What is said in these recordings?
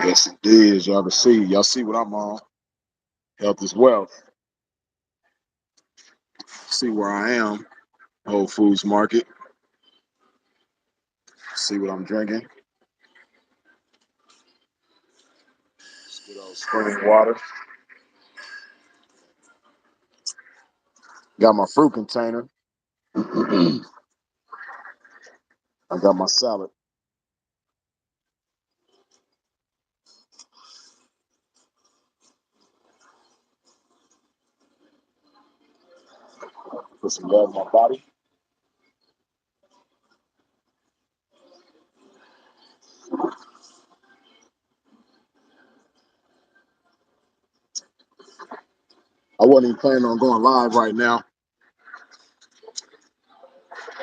Yes, indeed. As y'all can see, y'all see what I'm on. Health is wealth. See where I am. Whole Foods Market. See what I'm drinking. Good old spring water. Got my fruit container. I got my salad. Put some love in my body. I wasn't even planning on going live right now.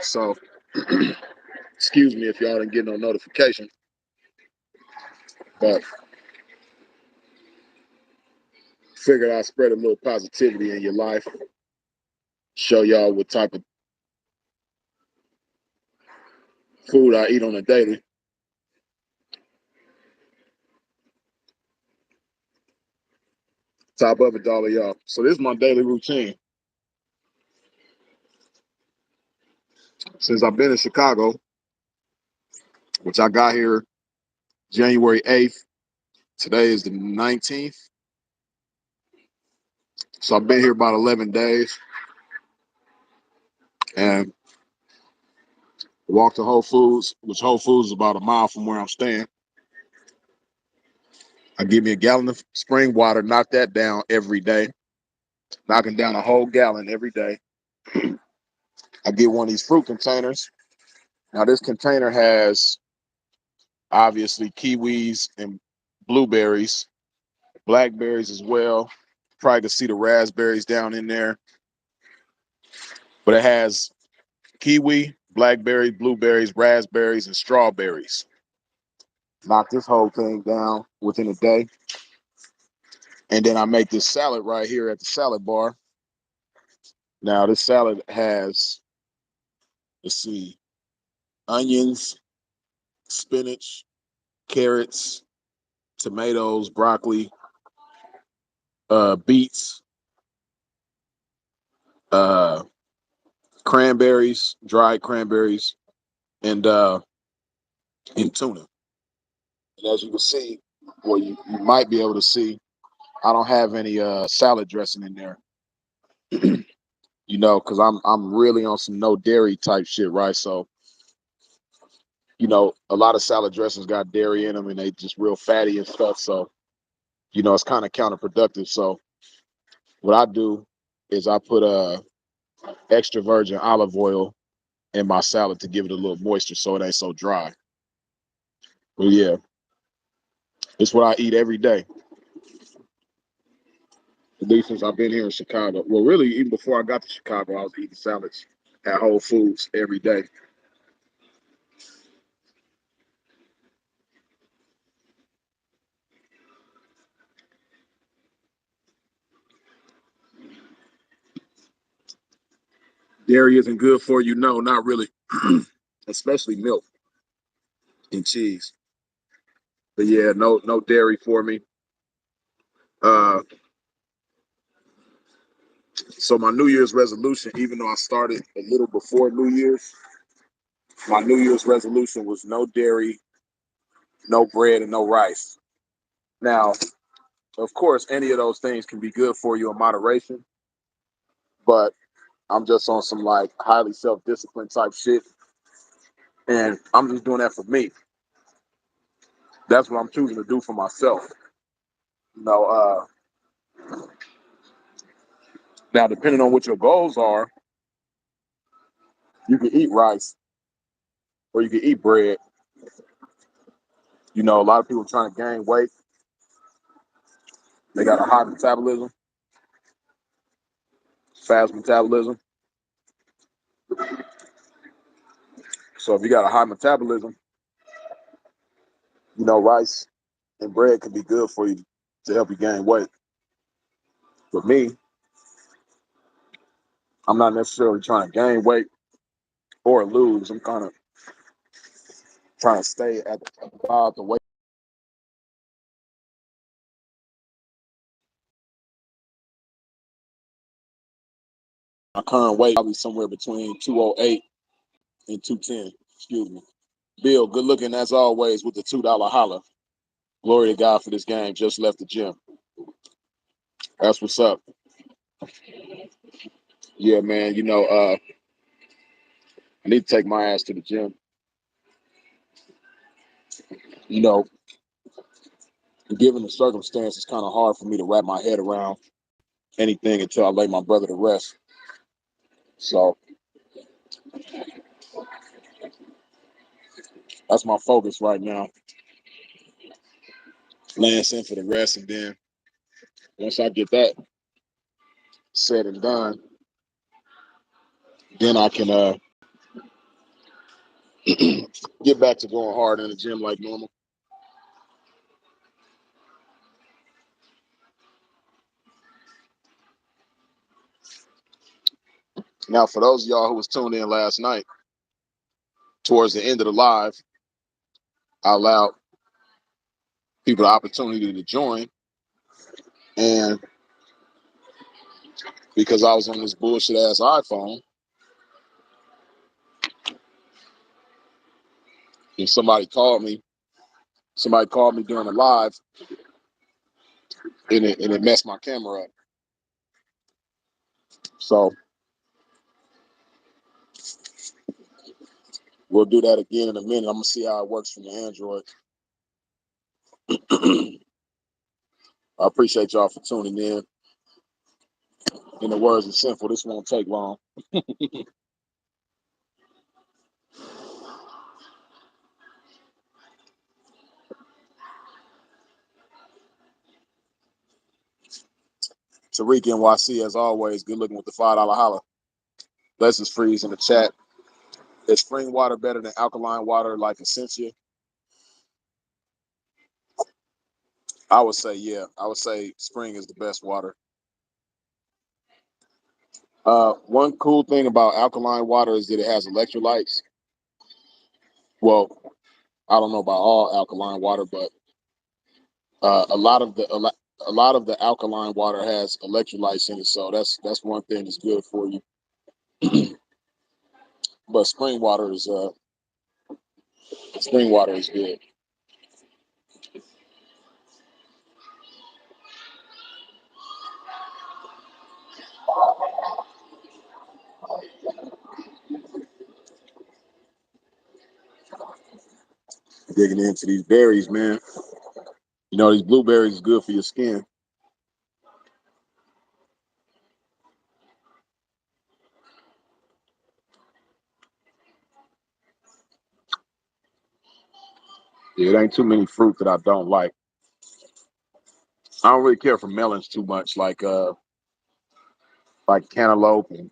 So, excuse me if y'all didn't get no notification. But figured I'd spread a little positivity in your life. Show y'all what type of food I eat on a daily. Top of it, all of y'all. So this is my daily routine. Since I've been in Chicago, which I got here January 8th. Today is the 19th. So I've been here about 11 days and walked to Whole Foods, which Whole Foods is about a mile from where I'm staying. I give me a gallon of spring water, knock that down every day, knocking down a whole gallon every day. I get one of these fruit containers. Now this container has obviously kiwis and blueberries, blackberries as well. Probably can see the raspberries down in there. But it has kiwi, blackberry, blueberries, raspberries, and strawberries. Knock this whole thing down within a day. And then I make this salad right here at the salad bar. Now this salad has, let's see, onions, spinach, carrots, tomatoes, broccoli, beets, uh, cranberries, dried cranberries, and tuna. And as you can see, well, you might be able to see, I don't have any salad dressing in there. Because I'm really on some no dairy type shit, right? So, a lot of salad dressings got dairy in them and they just real fatty and stuff. So, it's kind of counterproductive. So, what I do is I put extra virgin olive oil in my salad to give it a little moisture so it ain't so dry. But yeah, it's what I eat every day. At least since I've been here in Chicago. Well, really, even before I got to Chicago, I was eating salads at Whole Foods every day. Dairy isn't good for you. No, not really. Especially milk and cheese. But yeah, no dairy for me. Uh, so my New Year's resolution, even though I started a little before New Year's, my New Year's resolution was no dairy, no bread, and no rice. Now, of course, any of those things can be good for you in moderation, but I'm just on some like highly self-disciplined type shit. And I'm just doing that for me. That's what I'm choosing to do for myself. You know, now depending on what your goals are, you can eat rice or you can eat bread. A lot of people trying to gain weight. They got a high metabolism, fast metabolism. So if you got a high metabolism, rice and bread can be good for you to help you gain weight. For me, I'm not necessarily trying to gain weight or lose. I'm kind of trying to stay at about the weight My current weight probably somewhere between 208 and 210. Excuse me. Bill, good looking as always with the $2 holler. Glory to God for this game. Just left the gym. That's what's up. Yeah, man. I need to take my ass to the gym. You know, given the circumstances, it's kind of hard for me to wrap my head around anything until I lay my brother to rest. So that's my focus right now. Lance in for the rest, and then once I get that said and done, then I can get back to going hard in the gym like normal. Now, for those of y'all who was tuned in last night, towards the end of the live, I allowed people the opportunity to join. And because I was on this bullshit ass iPhone, and somebody called me during the live, and it messed my camera up. So we'll do that again in a minute. I'm gonna see how it works from the Android. I appreciate y'all for tuning in. In the words of Sinful, this won't take long. Tariq NYC, as always, good looking with the $5 holler. Blessings Freeze in the chat. Is spring water better than alkaline water like Essentia? I would say, yeah. I would say spring is the best water. One cool thing about alkaline water is that it has electrolytes. Well, I don't know about all alkaline water, but a lot of the alkaline water has electrolytes in it, so that's one thing that's good for you. But spring water is good. Digging into these berries, man. You know, these blueberries is good for your skin. Yeah, it ain't too many fruit that I don't like. I don't really care for melons too much, like cantaloupe and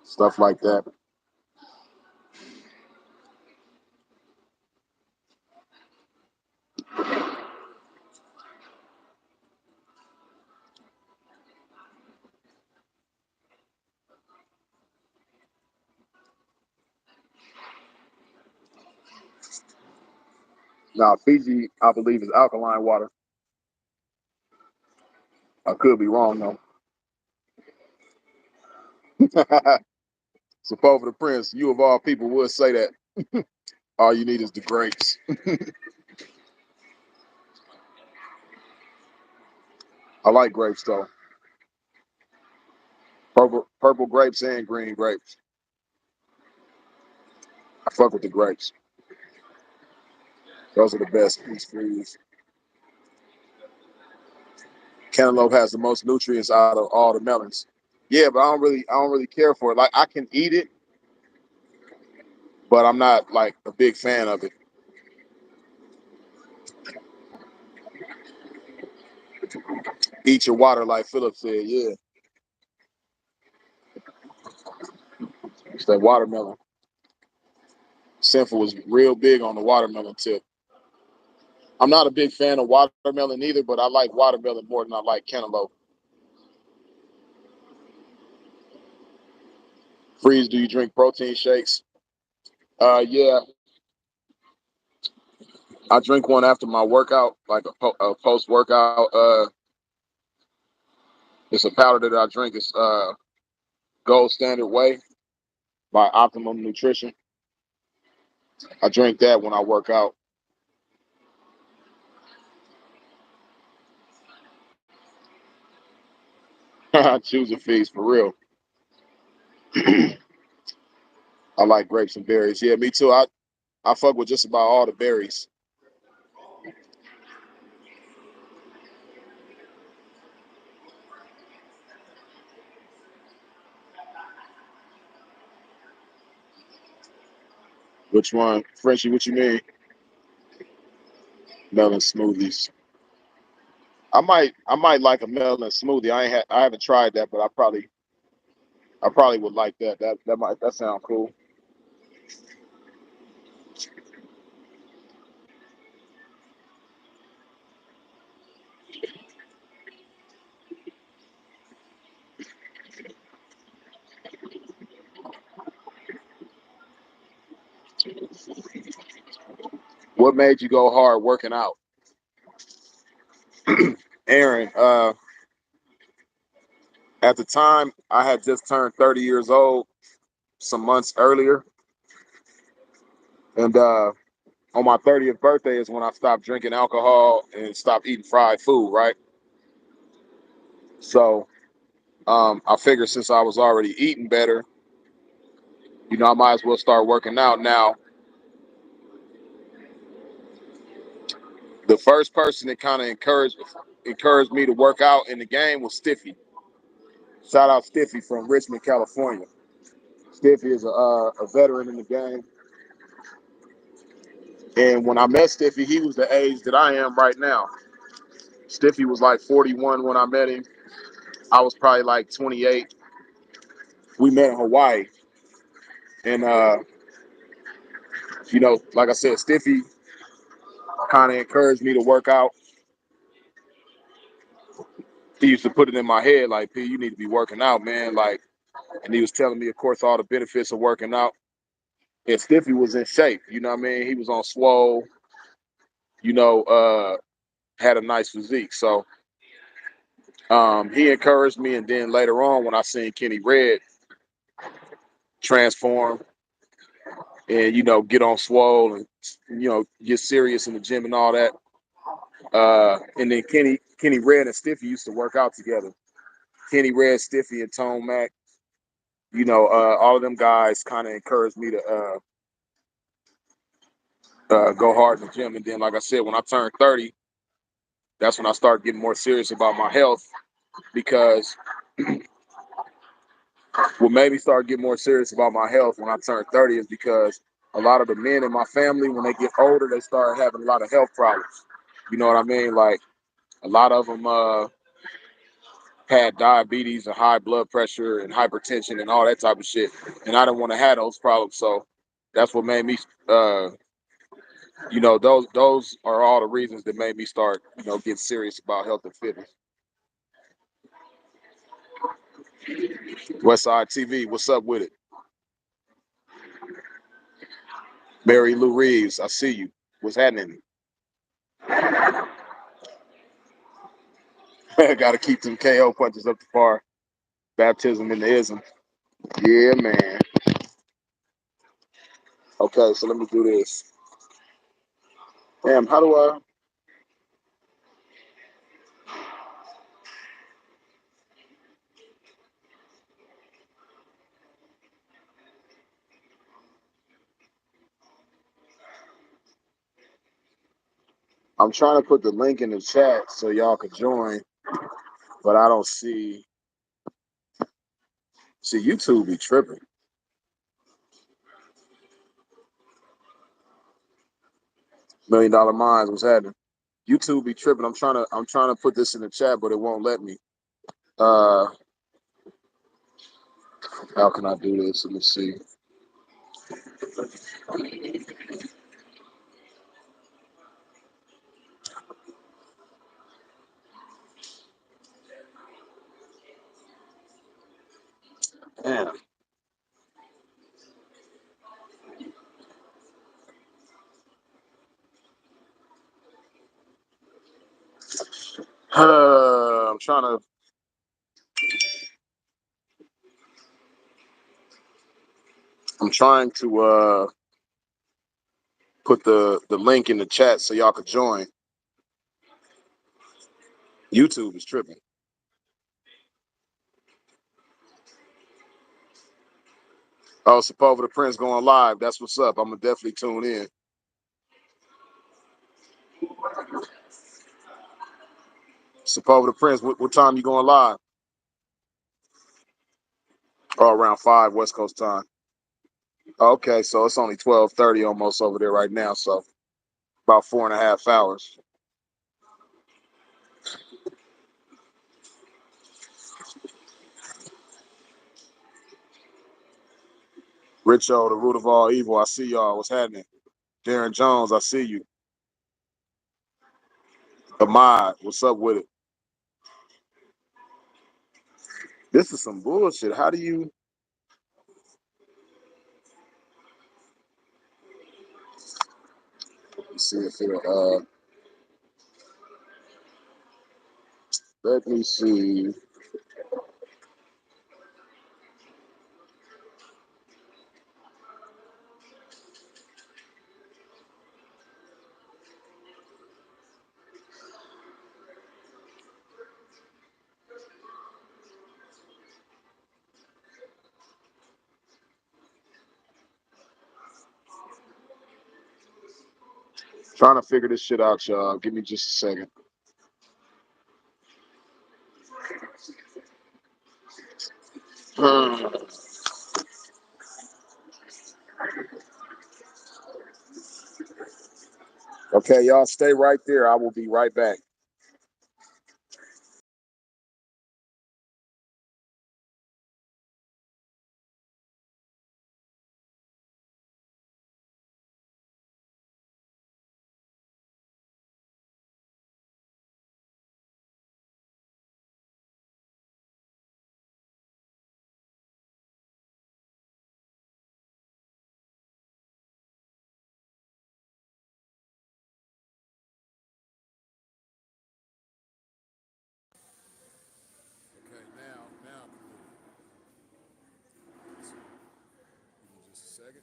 stuff like that. Now, Fiji, I believe, is alkaline water. I could be wrong though. So, for the Prince, you of all people would say that all you need is the grapes. I like grapes though. Purple grapes and green grapes. I fuck with the grapes. Those are the best peach fruits. Cantaloupe has the most nutrients out of all the melons. Yeah, but I don't really care for it. Like I can eat it, but I'm not like a big fan of it. Eat your water, like Philip said. Yeah, it's that watermelon. Sinful was real big on the watermelon tip. I'm not a big fan of watermelon either, but I like watermelon more than I like cantaloupe. Freeze, do you drink protein shakes? Yeah, I drink one after my workout, like a post workout It's a powder that I drink. It's Gold Standard Whey by Optimum Nutrition. I drink that when I work out. Choose a feast for real. I like grapes and berries. Yeah, me too. I fuck with just about all the berries. Which one, Frenchie? What you mean? Melon smoothies. I might like a melon smoothie. I haven't tried that, but I probably would like that. That sound cool. What made you go hard working out? Aaron, at the time I had just turned 30 years old some months earlier. And on my 30th birthday is when I stopped drinking alcohol and stopped eating fried food, right? So I figured since I was already eating better, I might as well start working out. Now, the first person that kind of encouraged me to work out in the game was Stiffy. Shout out Stiffy from Richmond, California. Stiffy is a veteran in the game. And when I met Stiffy, he was the age that I am right now. Stiffy was like 41 when I met him. I was probably like 28. We met in Hawaii. And, like I said, Stiffy kind of encouraged me to work out. He used to put it in my head, like, P, you need to be working out, man. Like, and he was telling me, of course, all the benefits of working out. And Stiffy was in shape, you know what I mean? He was on swole, you know, uh, had a nice physique. So he encouraged me. And then later on, when I seen Kenny Red transform and, get on swole and, get serious in the gym and all that. And then Kenny Red and Stiffy used to work out together. Kenny Red, Stiffy, and Tone Mac. All of them guys kind of encouraged me to go hard in the gym. And then, like I said, when I turned 30, that's when I started getting more serious about my health because what made me start getting more serious about my health when I turned 30 is because a lot of the men in my family, when they get older, they start having a lot of health problems. You know what I mean? Like a lot of them had diabetes and high blood pressure and hypertension and all that type of shit. And I didn't want to have those problems. So that's what made me, those are all the reasons that made me start, getting serious about health and fitness. Westside TV, what's up with it? Mary Lou Reeves, I see you. What's happening? Got to keep them KO punches up to par. Baptism in the ism. Yeah, man. Okay, so let me do this. Damn, how do I? I'm trying to put the link in the chat so y'all can join, but I don't see. See, YouTube be tripping. $1 Million Minds, what's happening? YouTube be tripping. I'm trying to put this in the chat, but it won't let me. Uh, how can I do this? Let me see. Damn. I'm trying to trying to put the link in the chat so y'all could join. YouTube is tripping. Oh, Sepulveda the Prince going live. That's what's up. I'm gonna definitely tune in. Sepulveda the Prince, what time you going live? Oh, around 5 West Coast time. Okay, so it's only 12:30 almost over there right now, so about 4.5 hours. Richo, the root of all evil. I see y'all. What's happening? Darren Jones, I see you. Ahmad, what's up with it? This is some bullshit. How do you see if it'll let me see. Trying to figure this shit out, y'all. Give me just a second. Okay, y'all stay right there. I will be right back. Okay, now, give me just a second.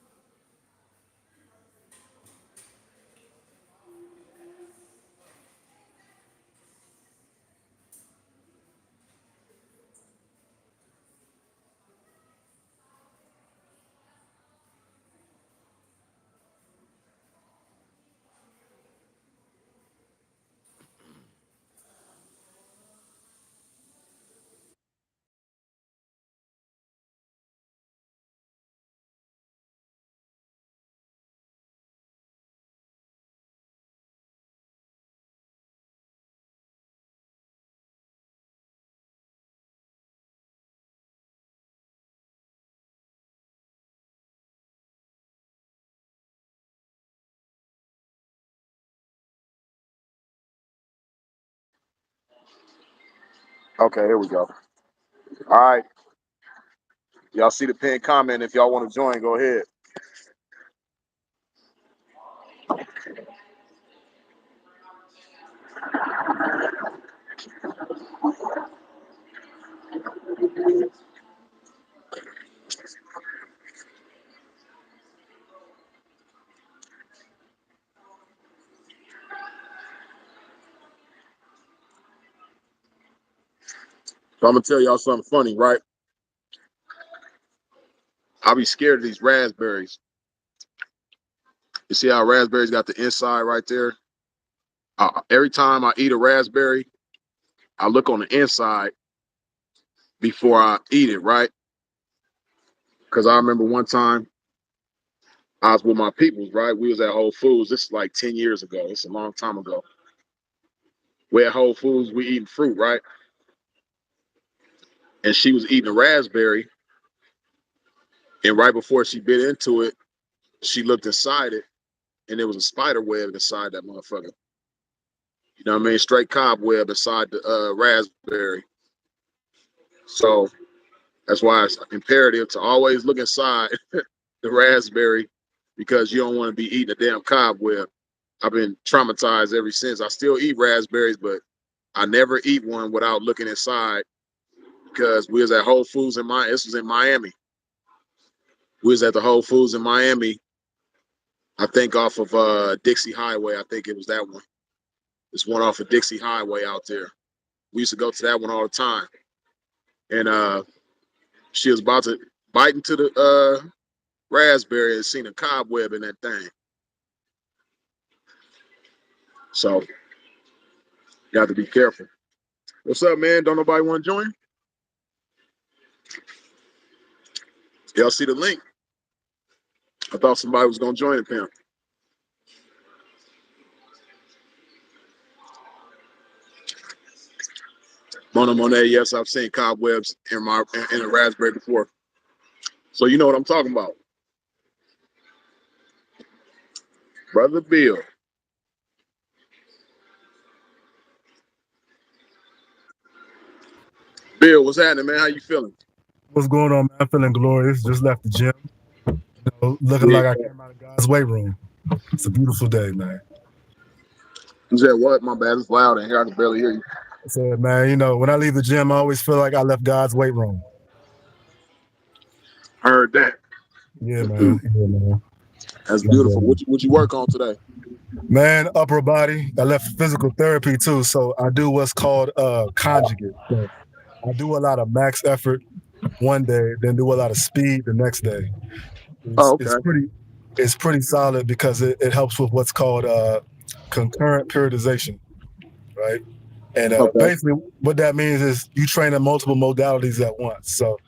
Okay, here we go. All right. Y'all see the pinned comment. If y'all want to join, go ahead. So I'm gonna tell y'all something funny, right? I'll be scared of these raspberries. You see how raspberries got the inside right there? Every time I eat a raspberry, I look on the inside before I eat it, right? Because I remember one time I was with my peoples, right? We was at Whole Foods. This is like 10 years ago. It's a long time ago. We at Whole Foods, we eating fruit, right? And she was eating a raspberry. And right before she bit into it, she looked inside it, and there was a spider web inside that motherfucker. You know what I mean? Straight cobweb inside the raspberry. So that's why it's imperative to always look inside the raspberry because you don't want to be eating a damn cobweb. I've been traumatized ever since. I still eat raspberries, but I never eat one without looking inside because we was at Whole Foods this was in Miami. We was at the Whole Foods in Miami. I think off of Dixie Highway. I think it was that one. It's one off of Dixie Highway out there. We used to go to that one all the time. And she was about to bite into the raspberry and seen a cobweb in that thing. So you have to be careful. What's up, man? Don't nobody want to join? Y'all see the link? I thought somebody was gonna join it, Pam. Mona Monet, yes, I've seen cobwebs in a raspberry before. So you know what I'm talking about. Brother Bill. Bill, what's happening, man? How you feeling? What's going on, man? I'm feeling glorious. Just left the gym. Looking Yeah. like I came out of God's weight room. It's a beautiful day, man. You said what? My bad. It's loud in here. I can barely hear you. I said, man, when I leave the gym, I always feel like I left God's weight room. Heard that. Yeah, man. Yeah, man. That's Love beautiful. that. What you work on today? Man, upper body. I left physical therapy too, so I do what's called conjugate. So I do a lot of max effort one day, then do a lot of speed the next day. Oh, It's okay. pretty solid because it helps with what's called concurrent periodization, right? And Okay. basically, what that means is you train in multiple modalities at once. So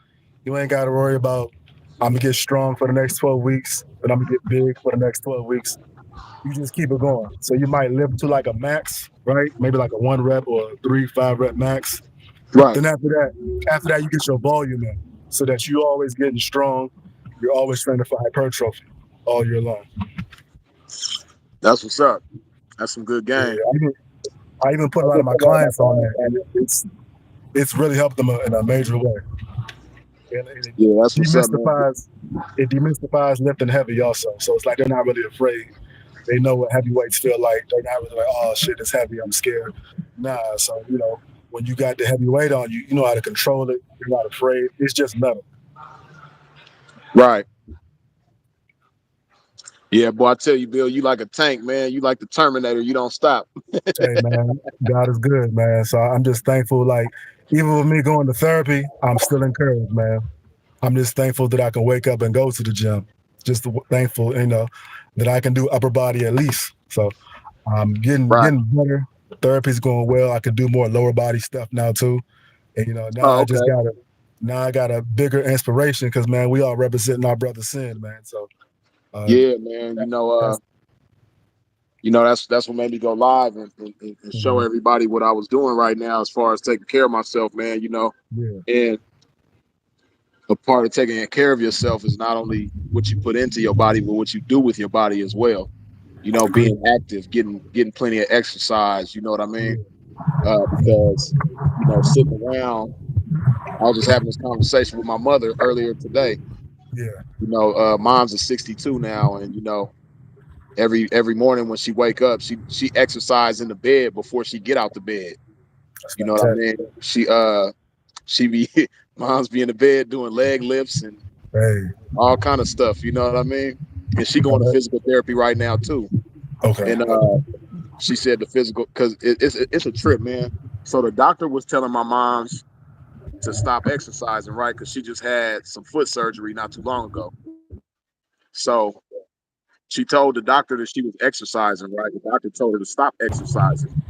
you ain't got to worry about I'm gonna get strong for the next 12 weeks, and I'm gonna get big for the next 12 weeks. You just keep it going. So you might live to like a max, right? Maybe like a 1 rep or a 3, 5 rep max. Right. Then after that, you get your volume in, so that you always getting strong. You're always training for hypertrophy all year long. That's what's up. That's some good Yeah, game. I even put a lot of my clients on that, and it's really helped them in a major way. And it Yeah, that's what's up, man. demystifies lifting heavy also. So it's like they're not really afraid. They know what heavyweights feel like. They're not really like, oh shit, it's heavy, I'm scared. Nah, so when you got the heavy weight on you, you know how to control it. You're not afraid. It's just metal. Right. Yeah, boy, I tell you, Bill, you like a tank, man. You like the Terminator. You don't stop. Hey man, God is good, man. So I'm just thankful. Like even with me going to therapy, I'm still encouraged, man. I'm just thankful that I can wake up and go to the gym. Just thankful, that I can do upper body at least. So I'm Right. getting better. Therapy's going well. I can do more lower body stuff now too. And Oh, okay. now I got a bigger inspiration because man, we all representing our brother Sin, man. So uh, Yeah, man. that's That's what made me go live and show mhm. everybody what I was doing right now as far as taking care of myself, man. Yeah, And a part of taking care of yourself is not only what you put into your body, but what you do with your body as well. agree. Being active, getting plenty of exercise. You know what I mean? Yeah, Because sitting around. I was just having this conversation with my mother earlier today. yeah, Mom's is 62 now, and every morning when she wake up, she exercise in the bed before she get out the bed. that's You know what I fantastic. mean? She be mom's be in the bed doing leg lifts and Hey, all kind of stuff. You know what I mean? And she going to physical therapy right now too. okay, And she said the physical because it's a trip, man. So the doctor was telling my mom's to stop exercising, right? Because she just had some foot surgery not too long ago. So she told the doctor that she was exercising, right? The doctor told her to stop exercising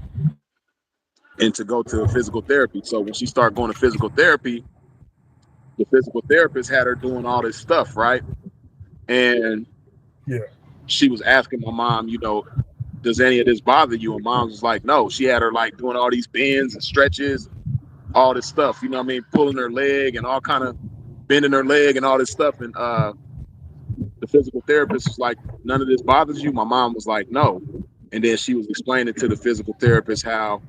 and to go to physical therapy. So when she started going to physical therapy, the physical therapist had her doing all this stuff, right? And yeah, she was asking my mom, does any of this bother you? And mom was like, no. She had her like doing all these bends and stretches, all this stuff, you know what I mean? Pulling her leg and all kind of bending her leg and all this stuff. And the physical therapist was like, none of this bothers you? My mom was like, no. And then she was explaining to the physical therapist how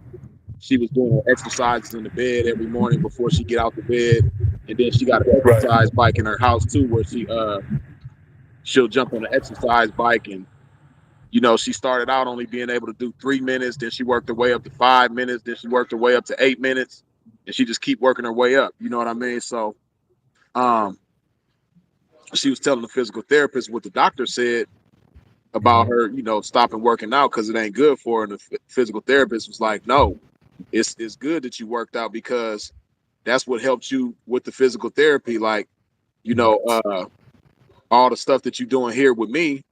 she was doing her exercises in the bed every morning before she get out the bed. And then she got an right, exercise bike in her house too, where she'll jump on the exercise bike. And she started out only being able to do 3 minutes, then she worked her way up to 5 minutes, then she worked her way up to 8 minutes, and she just keep working her way up. You know what I mean? So um she was telling the physical therapist what the doctor said about her, stopping working out because it ain't good for her. And the physical therapist was like, no, it's good that you worked out because that's what helped you with the physical therapy. Like, all the stuff that you're doing here with me,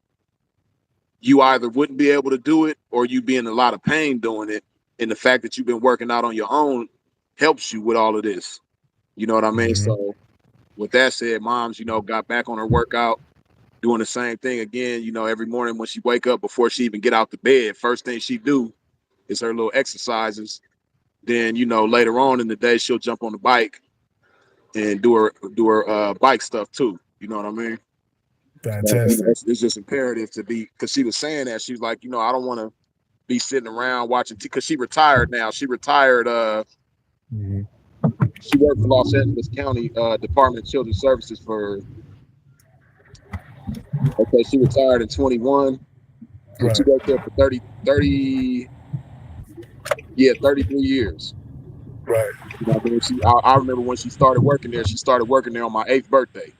you either wouldn't be able to do it or you'd be in a lot of pain doing it. And the fact that you've been working out on your own helps you with all of this. You know what I mean? Mm-hmm. So with that said, mom's, got back on her workout, doing the same thing again, every morning when she wake up, before she even get out the bed, first thing she do is her little exercises. Then, later on in the day, she'll jump on the bike and do her bike stuff too. You know what I mean? Fantastic. It's just imperative to be, because she was saying that she was like, I don't want to be sitting around watching because she retired now. She retired. Mm-hmm. She worked for Los Angeles County Department of Children's Services for. Okay, she retired in 21. And Right. she worked there for 33 years. Right. I remember when she started working there. She started working there on my 8th birthday.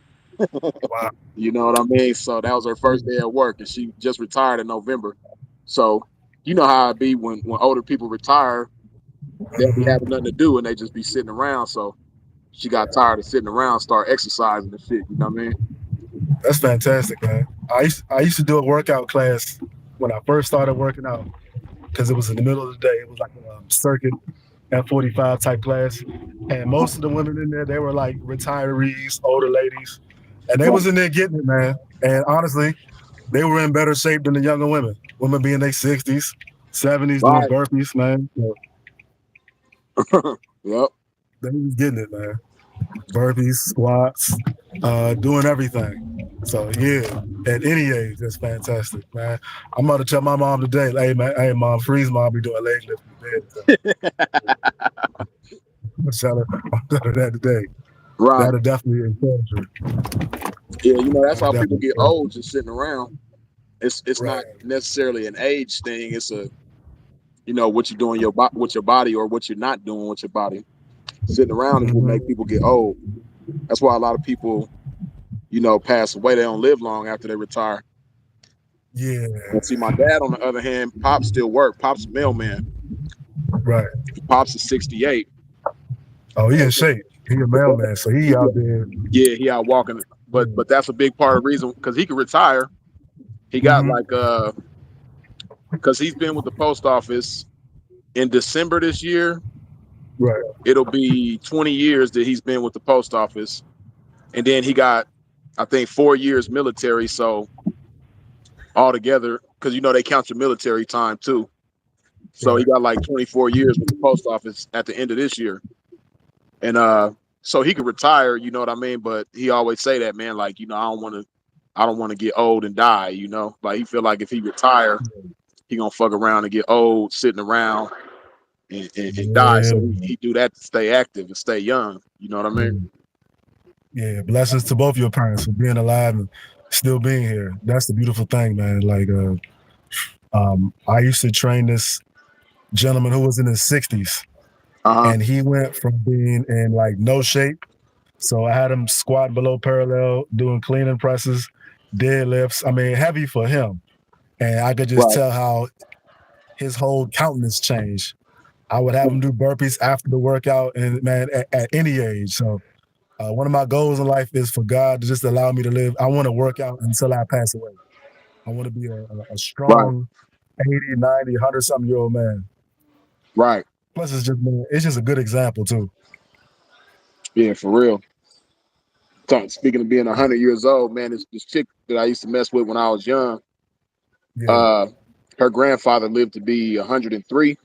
Wow. You know what I mean? So that was her first day at work, and she just retired in November. So you know how it be when older people retire, they'll be having nothing to do and they just be sitting around. So she got tired of sitting around, start exercising and shit. You know what I mean? That's fantastic, man. I used to do a workout class when I first started working out because it was in the middle of the day. It was like a circuit F45 type class, and most of the women in there, they were like retirees, older ladies, and they was in there getting it, man. And honestly, they were in better shape than the younger women. Women being in their 60s, 70s doing Right. burpees, man. So Yep. they was getting it, man. Burpees, squats, doing everything. So yeah, at any age, that's fantastic, man. I'm about to tell my mom today, hey man, hey mom, freeze mom be doing leg lifts in bed. So I'll tell her that today. Right. That'll definitely encourage her. Yeah, that's how people Definitely get encourage old, just sitting around. It's her. not Right. necessarily an age thing. It's a what you're doing with your body or what you're not doing with your body. Sitting around is what Mm-hmm. make people get old. That's why a lot of people, pass away. They don't live long after they retire. Yeah. And see, my dad, on the other hand, Pops still work. Pops a mailman. Right. Pops is 68. Oh, he in shape. He a mailman, so he out there. Yeah, he out walking. But that's a big part of the reason, because he could retire. He got Mm-hmm. because he's been with the post office in December this year. Right. It'll be 20 years that he's been with the post office. And then he got, I think, 4 years military. So altogether, because they count your military time too. So he Right. got like 24 years with the post office at the end of this year. And so he could retire, you know what I mean? But he always say that, man, like, I don't want to get old and die, Like he feel like if he retire, he gonna fuck around and get old sitting around and die. Yeah. So he do that to stay active and stay young. You know what I mean? Yeah. Blessings to both your parents for being alive and still being here. That's the beautiful thing, man. Like, I used to train this gentleman who was in his 60s, and he went from being in like no shape. So I had him squatting below parallel, doing cleaning presses, deadlifts. I mean, heavy for him. And I could just tell how his whole countenance changed. I would have him do burpees after the workout, and man, at any age. So one of my goals in life is for God to just allow me to live. I want to work out until I pass away. I want to be a strong 80, 90, 100-something-year-old man. Right. Plus, it's just a good example, too. Yeah, for real. Speaking of being 100 years old, man, this chick that I used to mess with when I was young, her grandfather lived to be 103.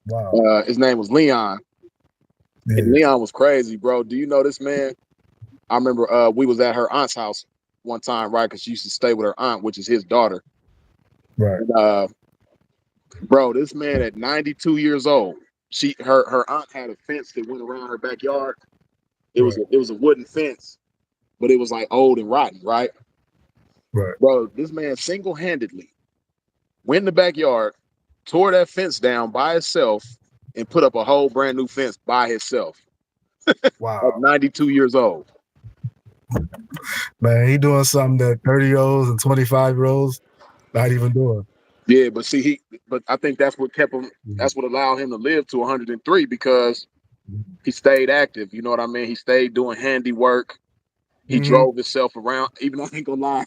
Wow. His name was Leon. Yeah. And Leon was crazy, bro. Do you know this man? I remember we was at her aunt's house one time, right? Because she used to stay with her aunt, which is his daughter. Right. And, bro, this man at 92 years old, her aunt had a fence that went around her backyard. It was a wooden fence, but it was like old and rotten, right? Right. Bro, this man single-handedly went in the backyard, tore that fence down by himself, and put up a whole brand new fence by himself. Wow. At 92 years old. Man, he doing something that 30-year-olds and 25-year-olds not even doing. Yeah, but see, but I think that's what kept him. That's what allowed him to live to 103 because he stayed active. You know what I mean? He stayed doing handiwork. He drove himself around. Even though I ain't gonna lie,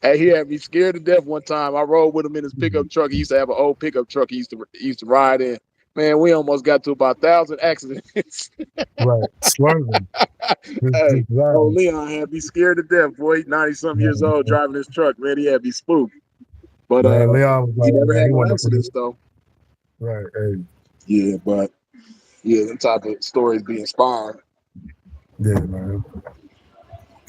hey, he had me scared to death one time. I rode with him in his pickup truck. He used to have an old pickup truck. He used to ride in. Man, we almost got to about 1,000 accidents. Right, swerving. Hey, Just oh, driving. Leon had me scared to death, boy. 90-something years old driving his truck, man. He had me spooked. But Man, Leon was he like, never man, had he no wanted to accidents though. right. Hey, Yeah, but yeah, them type of stories be inspiring. yeah, man.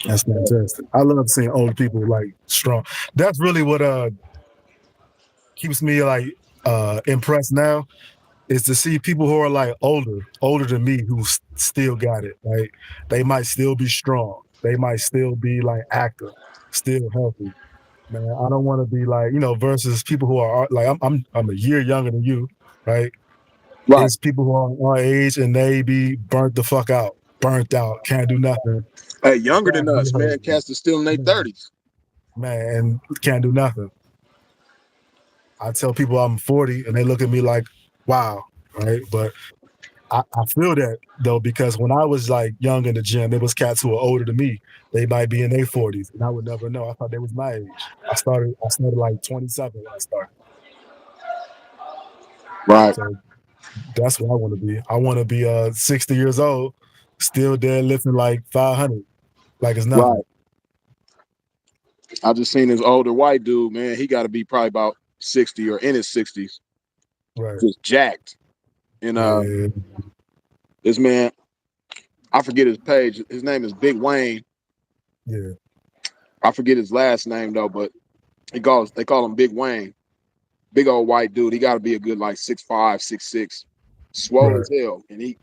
That's fantastic. I love seeing old people like strong. That's really what keeps me like impressed now is to see people who are like older than me who still got it. Like they might still be strong. They might still be like active, still healthy. Man, I don't want to be like, versus people who are like I'm a year younger than you, right? Right. It's people who are our age and they be burnt the fuck out, burnt out, can't do nothing. Hey, younger than us, man. Cats are still in their 30s. Man, can't do nothing. I tell people I'm 40 and they look at me like, wow, right? But I feel that though, because when I was like young in the gym, there was cats who were older than me. They might be in their 40s and I would never know. I thought they was my age. I started like 27 when I started. Right. So that's what I want to be. I want to be 60 years old, still deadlifting like 500, like it's nothing. Right. I just seen this older white dude, man. He got to be probably about 60 or in his 60s, Right. just jacked. And Yeah. this man, I forget his page. His name is Big Wayne. Yeah. I forget his last name though, but they call him Big Wayne. Big old white dude. He got to be a good like 6'5", 6'6", swole Right. as hell. And he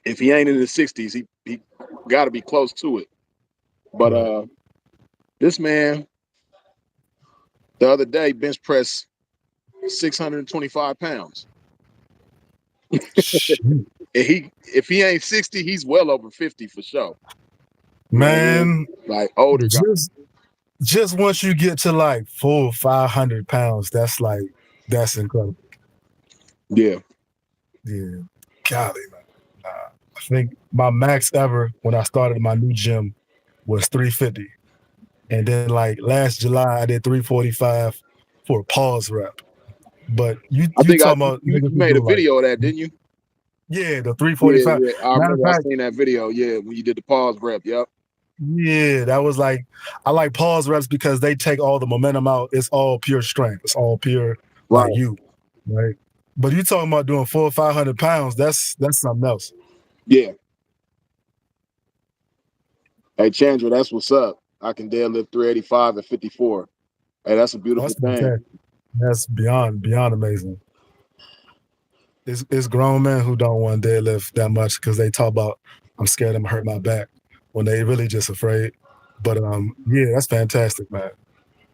if he ain't in his 60s, he got to be close to it. But Right. this man the other day bench pressed 625 pounds. And if he ain't 60, he's well over 50 for sure. Man, like older guy. Just once you get to like 400 or 500 pounds, that's incredible. Yeah. Yeah. Golly, man. I think my max ever when I started my new gym was 350. And then like last July I did 345 for a pause rep. But you I talking about you niggas who made a do like, video of that, didn't you? yeah, the Yeah, 345. yeah. I Matter of remember I fact, seen that video. Yeah, when you did the pause rep. Yep. yeah, that was like, I like pause reps because they take all the momentum out. It's all pure strength. It's all pure like Right. you, right? But you talking about doing 400 or 500 pounds, that's something else. Yeah. Hey, Chandra, that's what's up. I can deadlift 385 at 54. Hey, that's a beautiful That's thing. fantastic. That's beyond amazing. It's grown men who don't want to deadlift that much because they talk about, I'm scared I'm gonna hurt my back, when they really just afraid. But yeah, that's fantastic, man.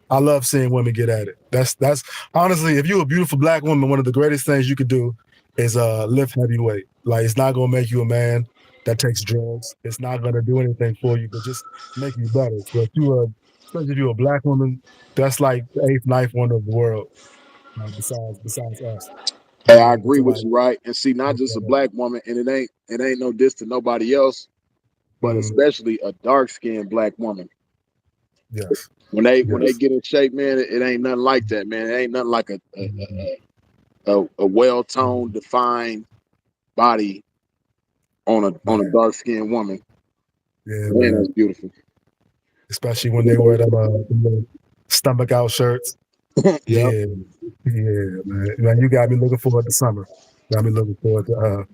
I love seeing women get at it. That's honestly, if you're a beautiful black woman, one of the greatest things you could do is lift heavy weight. Like, it's not gonna make you a man that takes drugs. It's not gonna do anything for you, but just make you better. So especially if you're a black woman, that's like the eighth, ninth wonder of the world, besides us. Hey, You I know, agree with somebody, you, right? And see, not just a black woman, and it ain't no diss to nobody else, but especially a dark skinned black woman. yes. When they get in shape, man, it ain't nothing like that, man. It ain't nothing like a well toned, defined body on a dark skinned woman. Yeah, Man, that's beautiful. especially when they wear them stomach out shirts. Yep. Yeah, man. You got me looking forward to summer. Got me looking forward to.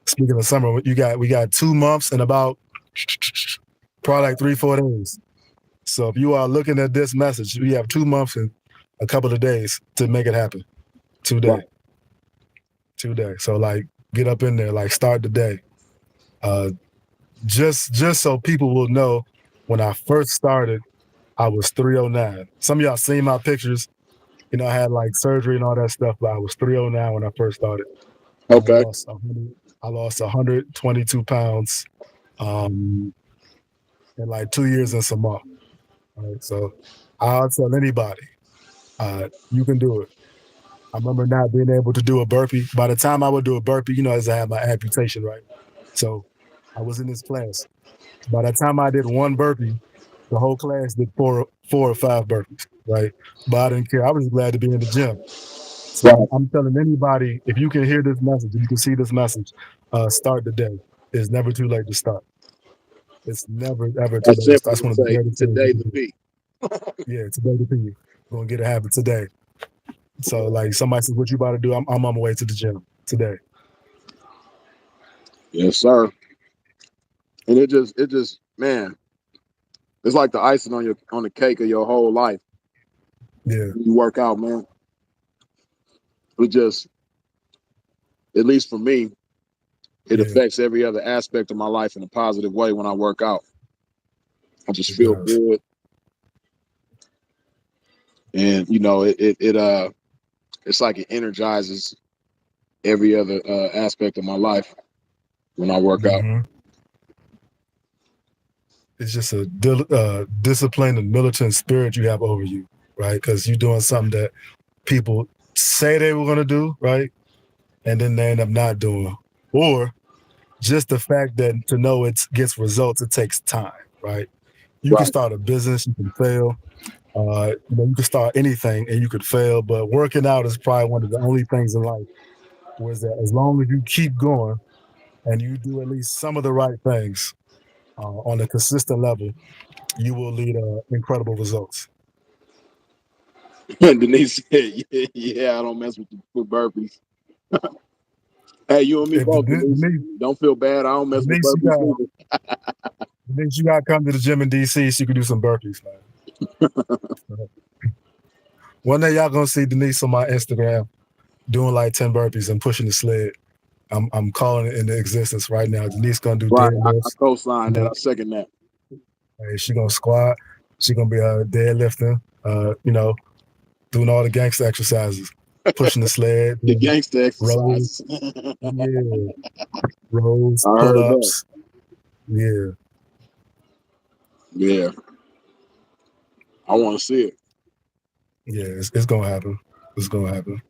Speaking of summer, we got 2 months and about probably like 3-4 days. So if you are looking at this message, we have 2 months and a couple of days to make it happen. 2 days. Right. 2 days. So like, get up in there, like start the day. Just so people will know, when I first started, I was 309. Some of y'all seen my pictures. You know, I had like surgery and all that stuff, but I was 309 when I first started. Okay. I lost 122 pounds in like 2 years and some more. Right? So I'll tell anybody, you can do it. I remember not being able to do a burpee. By the time I would do a burpee, as I had my amputation, right? So I was in this class. By the time I did one burpee, the whole class did four or five burpees, right? But I didn't care. I was glad to be in the gym. So Right. I'm telling anybody, if you can hear this message, if you can see this message, start the day. It's never too late to start. It's never, ever too I late to simply start. That's one would of the say greatest things you today can the do. be. Yeah, today the be. Gonna get a habit today. So like somebody says, what you about to do? I'm on my way to the gym today. Yes, sir. And it just man, it's like the icing on the cake of your whole life. Yeah, When you work out, man. It just, at least for me, it yeah, affects every other aspect of my life in a positive way when I work out. I just it feel does. good. And it's like it energizes every other aspect of my life when I work out. Mm-hmm. It's just a disciplined and militant spirit you have over you, right? Because you're doing something that people say they were going to do, right? And then they end up not doing. Or just the fact that to know it gets results, it takes time, right? You can Right. start a business, you can fail. You can start anything and you could fail, but working out is probably one of the only things in life where that as long as you keep going and you do at least some of the right things on a consistent level, you will lead incredible results. And Denise said, yeah, I don't mess with burpees. Hey, you and me If both, Denise. Denise, Don't feel bad. I don't mess with Denise, burpees either. you got to come to the gym in DC so you can do some burpees, man. One day y'all gonna see Denise on my Instagram doing like 10 burpees and pushing the sled. I'm calling it into existence right now. Denise gonna do Right. I deadlifts. co-sign that. I second that. Hey, she gonna squat. She gonna be deadlifting. Doing all the gangster exercises, pushing the sled, The gangster rows, exercise. yeah, rows, I pull heard that. ups, yeah. Yeah. I want to see it. Yeah, it's gonna happen. It's gonna happen.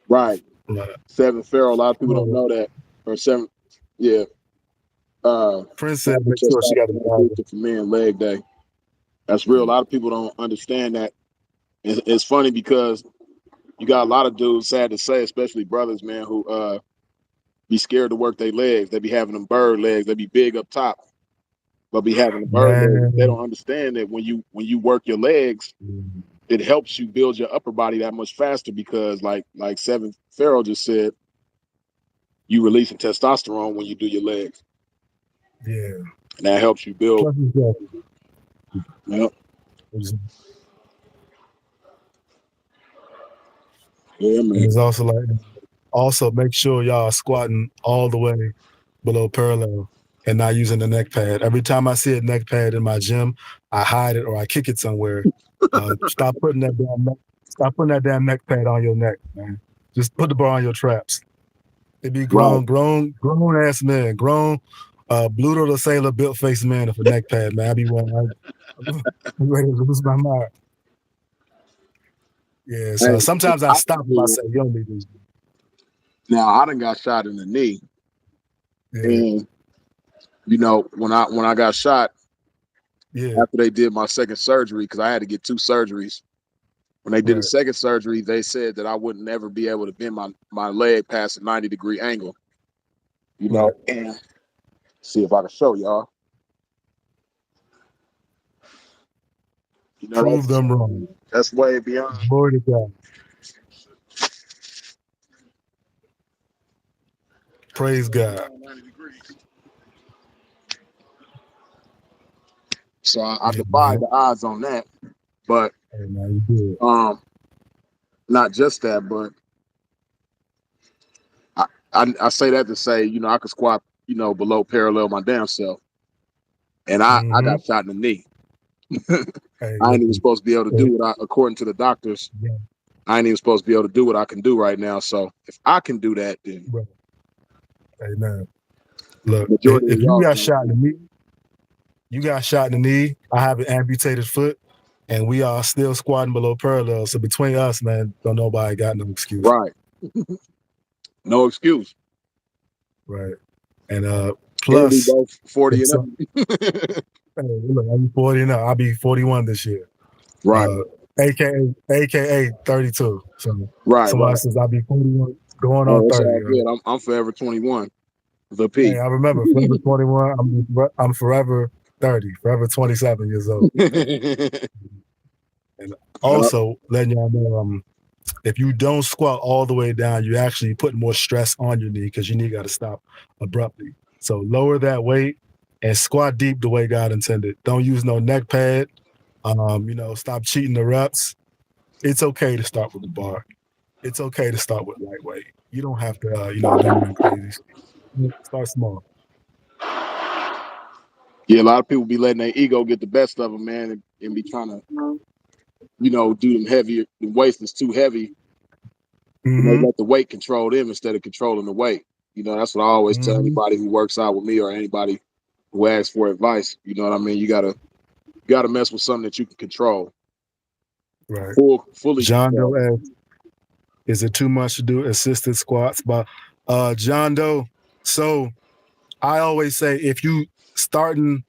Right. Right. Seven Pharaoh. A lot of people don't Well, know that. Or seven. Yeah. Prince said, National make sure she got the Testosterone Bible. Booster for Men Leg Day. That's real. A lot of people don't understand that. It's funny because you got a lot of dudes, sad to say, especially brothers, man, who be scared to work their legs. They be having them bird legs. They be big up top, but be having the bird legs. They Man, don't understand that when you work your legs, it helps you build your upper body that much faster because, like Seven Pharaoh just said, you releasing testosterone when you do your legs, yeah. and that helps you build. Trust yourself. Yep. Yeah, And man. it's also make sure y'all are squatting all the way below parallel and not using the neck pad. Every time I see a neck pad in my gym, I hide it or I kick it somewhere. Stop putting that damn neck pad on your neck, man. Just put the bar on your traps. It be Right. grown ass men, Bluto the Sailor built face man with a neck pad, man. I'm ready to lose my mind. Yeah, so Hey, sometimes I I stop if I say, you don't need this. now I done got shot in the knee, Yeah, and when I got shot yeah, after they did my second surgery, because I had to get two surgeries. When they did the right. second surgery, they said that I wouldn't never be able to bend my leg past a 90-degree angle. Right. And see if I can show y'all. Prove them wrong. That's way beyond. Glory to God. Praise God. 90 degrees. So I Yeah, defied man. the odds on that. But Hey, man, you not just that, but I say that to say, I could squat, below parallel my damn self. And good. I Mm-hmm. got shot in the knee. Hey, I ain't even listen. supposed to be able to do it according to the doctors. Yeah. I ain't even supposed to be able to do what I can do right now. So if I can do that, then Right. Amen. Look, majority of if you y'all got can shot in do the knee, you got shot in the knee. I have an amputated foot, and we are still squatting below parallel. So between us, man, don't nobody got no it. excuse. Right. No excuse. Right. And And we plus, both 40 and it's, up. hey, look, I'm 40 now. I'll be 41 this year. Right. AKA 32. So Right. somebody Right. says I'll be 41 going on Oh, it's 30. all Right? good. I'm forever 21. The Hey, P. I remember forever 21. I'm forever 30, forever 27 years old. And also letting y'all know, if you don't squat all the way down, you actually put more stress on your knee because your knee got to stop abruptly. So lower that weight and squat deep the way God intended. Don't use no neck pad. Stop cheating the reps. It's okay to start with the bar. It's okay to start with lightweight. You don't have to, do nothing crazy. Start small. Yeah, a lot of people be letting their ego get the best of them, man, and be trying to, do them heavier. The weight is too heavy. And they let the weight control them instead of controlling the weight. That's what I always tell anybody who works out with me or anybody who asks for advice. You know what I mean? You gotta mess with something that you can control. Right. Fully John control. Doe asks, is it too much to do assisted squats? But John Doe, so I always say if you starting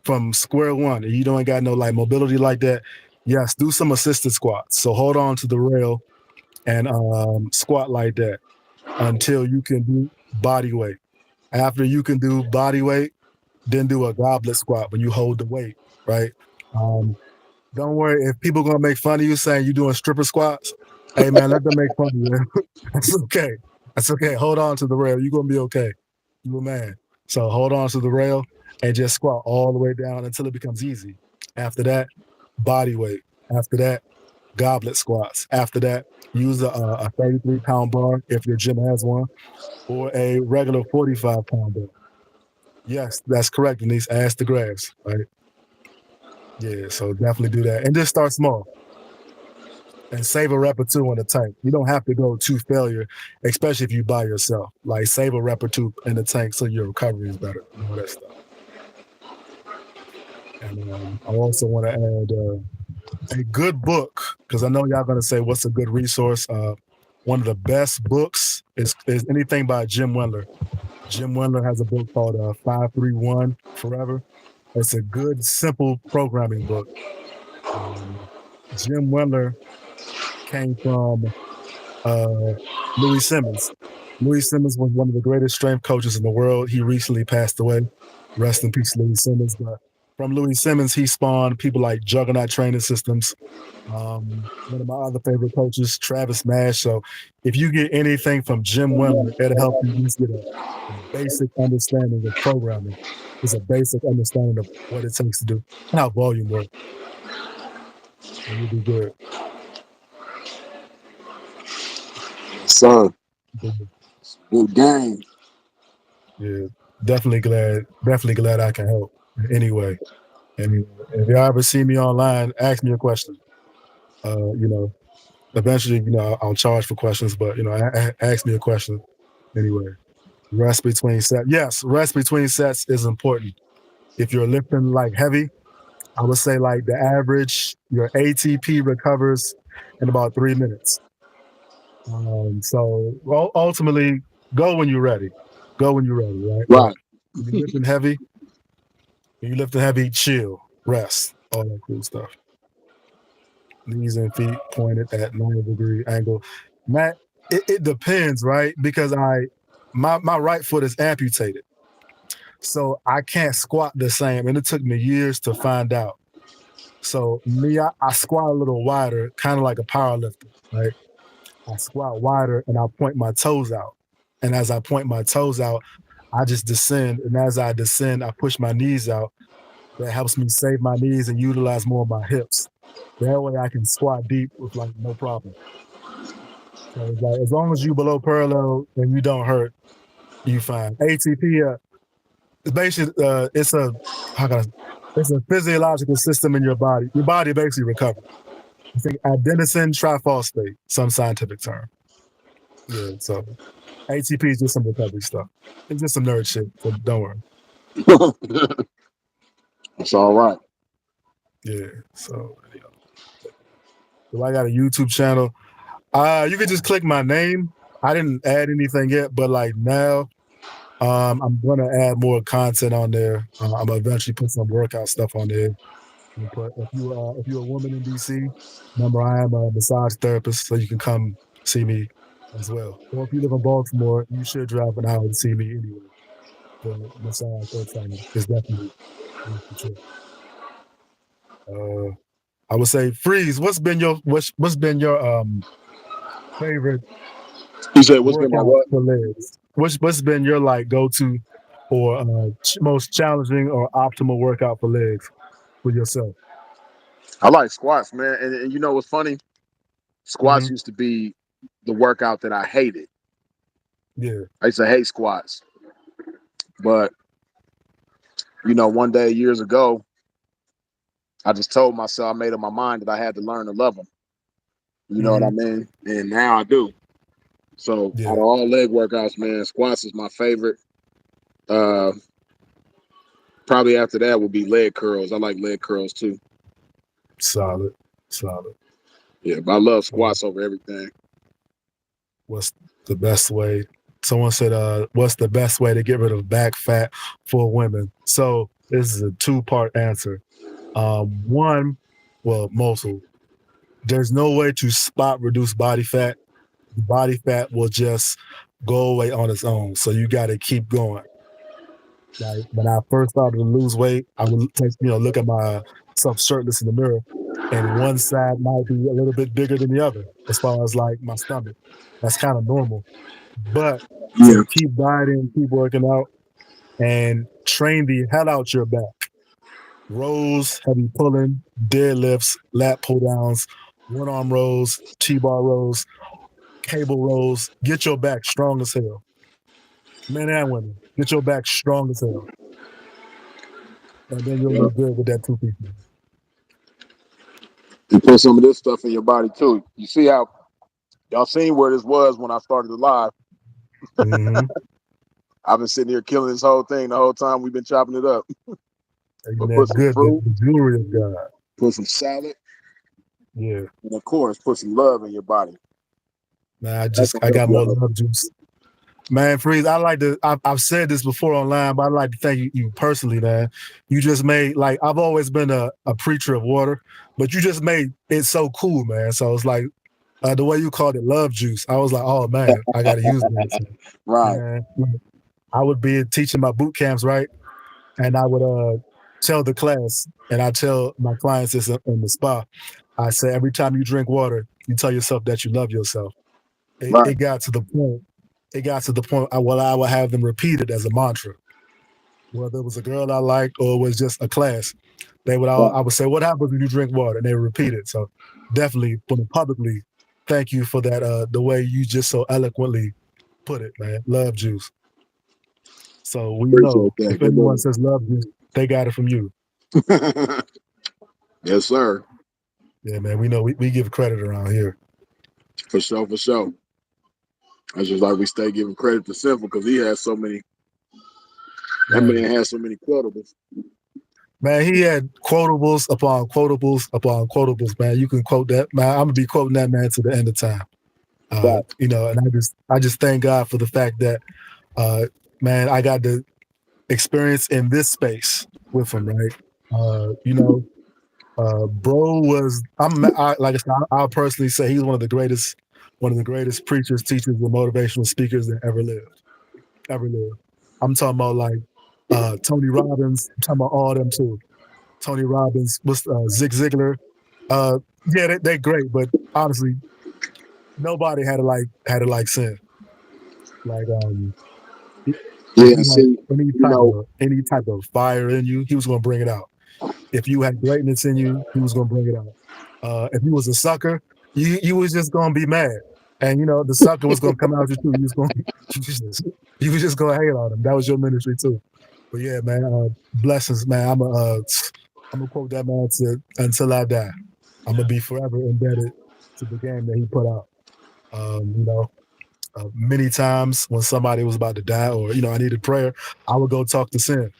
from square one and you don't got no like mobility like that, yes, do some assisted squats. So hold on to the rail and squat like that until you can do body weight. After you can do body weight, then do a goblet squat when you hold the weight, right? Don't worry if people gonna make fun of you saying you doing stripper squats. Hey man, let them make fun of you. That's okay. That's okay. Hold on to the rail. You're gonna be okay. You a man. So hold on to the rail and just squat all the way down until it becomes easy. After that, body weight. After that, goblet squats. After that, use a 33-pound bar if your gym has one, or a regular 45-pound bar. Yes, that's correct, Denise. Ask the grass, right? Yeah, so definitely do that. And just start small and save a rep or two in the tank. You don't have to go to failure, especially if you by yourself. Like save a rep or two in the tank so your recovery is better and all that stuff. And I also want to add a good book, because I know y'all going to say, what's a good resource? One of the best books is anything by Jim Wendler. Jim Wendler has a book called 531 Forever. It's a good, simple programming book. Jim Wendler came from Louis Simmons. Louis Simmons was one of the greatest strength coaches in the world. He recently passed away. Rest in peace, Louis Simmons. But from Louis Simmons, he spawned people like Juggernaut Training Systems. One of my other favorite coaches, Travis Mash. So if you get anything from Jim Wendler, it'll help you just get a basic understanding of programming. It's a basic understanding of what it takes to do and how volume works. And you'll be good. Son, good game. Yeah, definitely glad I can help anyway. And if y'all ever see me online, ask me a question. Eventually, I'll charge for questions, but ask me a question anyway. Rest between sets. Yes, rest between sets is important. If you're lifting like heavy, I would say like the average, your ATP recovers in about 3 minutes. So ultimately, go when you're ready. Go when you're ready, right? Right. When you're lifting heavy, chill, rest, all that cool stuff. Knees and feet pointed at 90-degree angle. Matt, it depends, right? Because my right foot is amputated. So I can't squat the same. And it took me years to find out. So me, I squat a little wider, kind of like a power lifter, right? I squat wider and I point my toes out. And as I point my toes out, I just descend. And as I descend, I push my knees out. That helps me save my knees and utilize more of my hips. That way I can squat deep with like no problem. So it's like, as long as you below parallel and you don't hurt, you fine. ATP, it's basically it's a physiological system in your body. Your body basically recovers. I think adenosine triphosphate, some scientific term. Yeah, so ATP is just some recovery stuff. It's just some nerd shit, so don't worry. That's all right. Yeah, so I got a YouTube channel. You can just click my name. I didn't add anything yet, but like now, I'm gonna add more content on there. I'm gonna eventually put some workout stuff on there. But if you're a woman in DC, remember I am a massage therapist, so you can come see me as well. Or if you live in Baltimore, you should drive an hour to see me anyway. The massage or training is definitely worth the trip. I would say, Freeze. What's been your favorite You said what's been my workout what? for legs? What's been your like go to or most challenging or optimal workout for legs for yourself? I like squats, man. And you know what's funny? Squats Mm-hmm. used to be the workout that I hated. Yeah. I used to hate squats. But, one day years ago, I just told myself, I made up my mind that I had to learn to love them. You know what I Mm-hmm. mean? And now I do. So Yeah. out of all leg workouts, man, squats is my favorite. Uh, Probably after that would be leg curls. I like leg curls too. Solid. Yeah, but I love squats over everything. What's the best way? Someone said, what's the best way to get rid of back fat for women? So this is a two-part answer. One, well, mostly, there's no way to spot reduce body fat. The body fat will just go away on its own. So you got to keep going. Like when I first started to lose weight, I would look at myself shirtless in the mirror, and one side might be a little bit bigger than the other, as far as like my stomach. That's kind of normal. But Yeah. to keep dieting, keep working out, and train the hell out your back. Rows, heavy pulling, deadlifts, lat pull downs, one arm rows, T-bar rows, cable rows. Get your back strong as hell. Men and women, get your back strong as hell. And then you'll Yep. look good with that 2 piece. And put some of this stuff in your body too. You see how y'all seen where this was when I started the live. Mm-hmm. I've been sitting here killing this whole thing the whole time we've been chopping it up. But put some Good, fruit, the jewelry of God. put some salad, Yeah. and of course, put some love in your body. Man, I got more love juice. Man, Freeze, I've said this before online, but I'd like to thank you personally, man. You just made, like, I've always been a preacher of water, but you just made it so cool, man. So it's like, the way you called it love juice, I was like, oh, man, I got to use this. Right. Man, I would be teaching my boot camps, right? And I would tell the class, and I tell my clients this in the spa, I say, every time you drink water, you tell yourself that you love yourself. Right. It got to the point. It got to the point where I would have them repeat it as a mantra. Whether it was a girl I liked or it was just a class, I would say, "What happens when you drink water?" And they would repeat it. So definitely, publicly, thank you for that. The way you just so eloquently put it, man. Love juice. So we know if anyone says love juice, they got it from you. Yes, sir. Yeah, man. We know we give credit around here. For sure. It's just like we stay giving credit to Simple because he has so many. That man has so many quotables. Man, he had quotables upon quotables upon quotables, man. You can quote that, man. I'm gonna be quoting that man to the end of time. And I just thank God for the fact that, man, I got the experience in this space with him, right? Bro was like I said, I'll personally say he's one of the greatest preachers, teachers, and motivational speakers that ever lived. I'm talking about like Tony Robbins. I'm talking about all them too. Tony Robbins, Zig Ziglar. Yeah, they're great, but honestly, nobody had it like Sin. Like if you had any type of fire in you, he was gonna bring it out. If you had greatness in you, he was gonna bring it out. If you was a sucker, you was just gonna be mad, and the sucker was gonna come out you too. You was just gonna hate on him. That was your ministry too. But yeah, man, blessings, man. I'm gonna quote that man until I die. I'm gonna be forever indebted to the game that he put out. You know, many times when somebody was about to die, or I needed prayer, I would go talk to Sin.